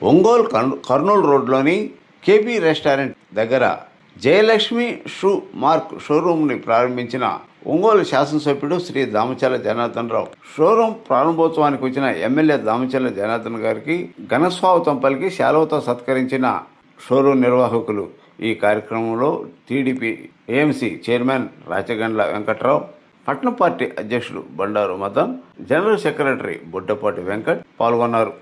ఒంగోలు కర్నూలు రోడ్లోని KP restaurant దగ్గర Jayalakshmi shoe mark షోరూమ్ని ప్రారంభించిన ఒంగోలు శాసనసభ్యుడు శ్రీ దామచర్ల జనార్దన్ రావు షోరూం ప్రారంభోత్సవానికి వచ్చిన ఎమ్మెల్యే దామచర్ల జనార్దన్ గారికి ఘనస్వాగతం పలికి శాలువతో సత్కరించిన షోరూం నిర్వాహకులు. ఈ కార్యక్రమంలో TDP AMC chairman Rachagandla Venkatrao, పట్నం పార్టీ అధ్యక్షుడు బండారు మదన్, జనరల్ సెక్రటరీ బుడ్డపాటి వెంకట్ పాల్గొన్నారు.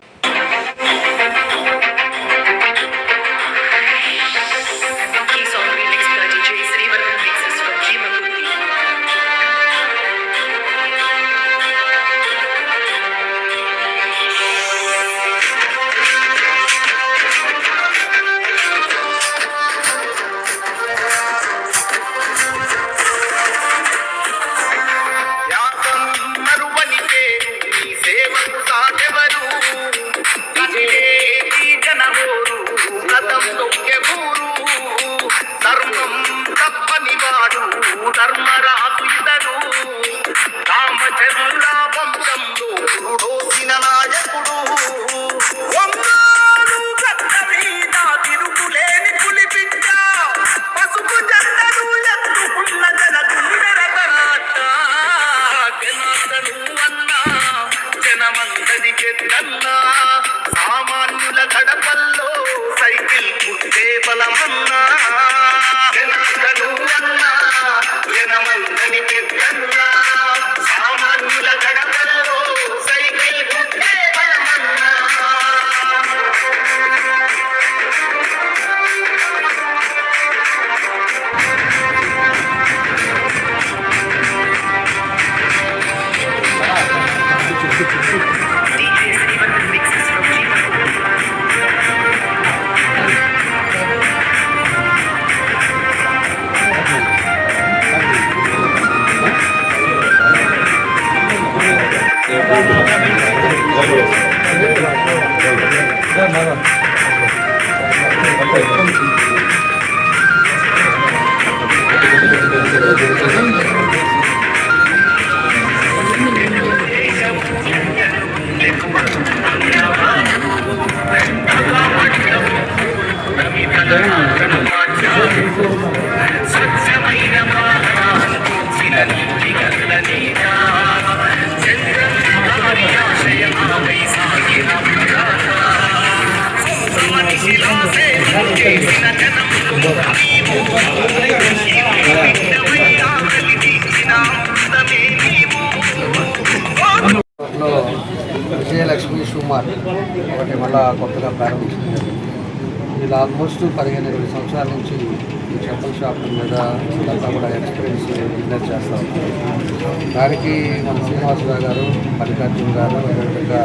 ధర్మరాజు ఇతడు రామచంద్ర వంశంలో పురుడోసిన నాయకుడు. వంగాలు గడ్డ మీద తిరుగులేని పులిపించ పసుపు జెండను ఎత్తుకున్న జనగుండెరగరాట. జనార్దను అన్నా జనమందరి చెద్దన్నా, సామాన్యుల గడపల్లో సైకిల్ పుట్టే బలమన్నా. జనార్దను అన్నా జనమందరి చెద్దన్నా, సామాన్యుల గడపల్లో సైకిల్ పుట్టే బలమన్నా. విజయలక్ష్మి షూ మార్క్ ఒకటి మళ్ళా కొత్తగా ప్రారంభించింది. ఇది ఆల్మోస్ట్ 15-20 సంవత్సరాల నుంచి ఈ చెప్పుల షాపుల మీద అంతా కూడా ఎక్స్పీరియన్స్ బిజినెస్ చేస్తూ ఉంటాం. దానికి మన శ్రీనివాసరావు గారు, మల్లికార్జున గారు, అదేవిధంగా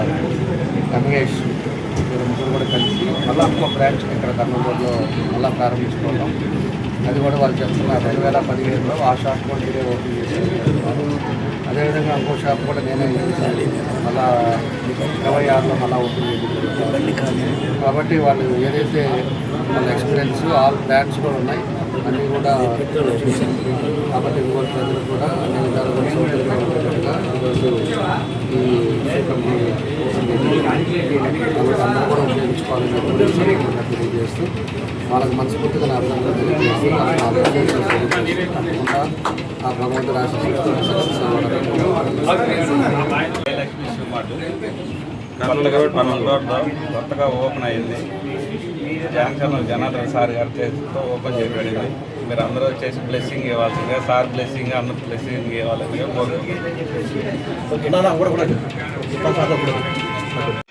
రమేష్ ముగ్గురు కూడా కలిసి మళ్ళీ ఇంకో బ్రాంచ్ ఇక్కడ కర్నూలులో మళ్ళీ ప్రారంభించుకోవడం. అది కూడా వాళ్ళు చెప్తున్నారు 2015లో ఆ షాప్ కూడా నేనే ఓపెన్ చేశాను. అదేవిధంగా ఇంకో షాప్ కూడా నేనే మళ్ళా 26లో మళ్ళీ ఓపెన్ చేయడం. కాబట్టి వాళ్ళు ఏదైతే వాళ్ళ ఎక్స్పీరియన్స్ ఆల్ బ్రాండ్స్ కూడా ఉన్నాయి, అన్నీ కూడా కాబట్టి ఇంకో ప్రజలు కూడా అన్ని విధాలుగా సౌకర్యంగా ఉండేటట్టుగా ఈరోజు ఈ కంపెనీ అందరూ కూడా ఉపయోగించుకోవాలని తెలియజేస్తూ వాళ్ళకి మనస్ఫూర్తిగా నా అర్థంగా తెలియజేస్తూ తప్పకుండా ఆ భగవంతుడు కొత్తగా ఓపెన్ అయింది. జనార్దన్ సార్ గారి చేతితో ఓపెన్ చేయబడింది. మీరు అందరూ వచ్చేసి బ్లెస్సింగ్ ఇవ్వాల్సిందిగా, సార్ బ్లెస్సింగ్ అందరూ బ్లెస్సింగ్ ఇవ్వాల్సిందిగా కోరుకుంటున్నాను.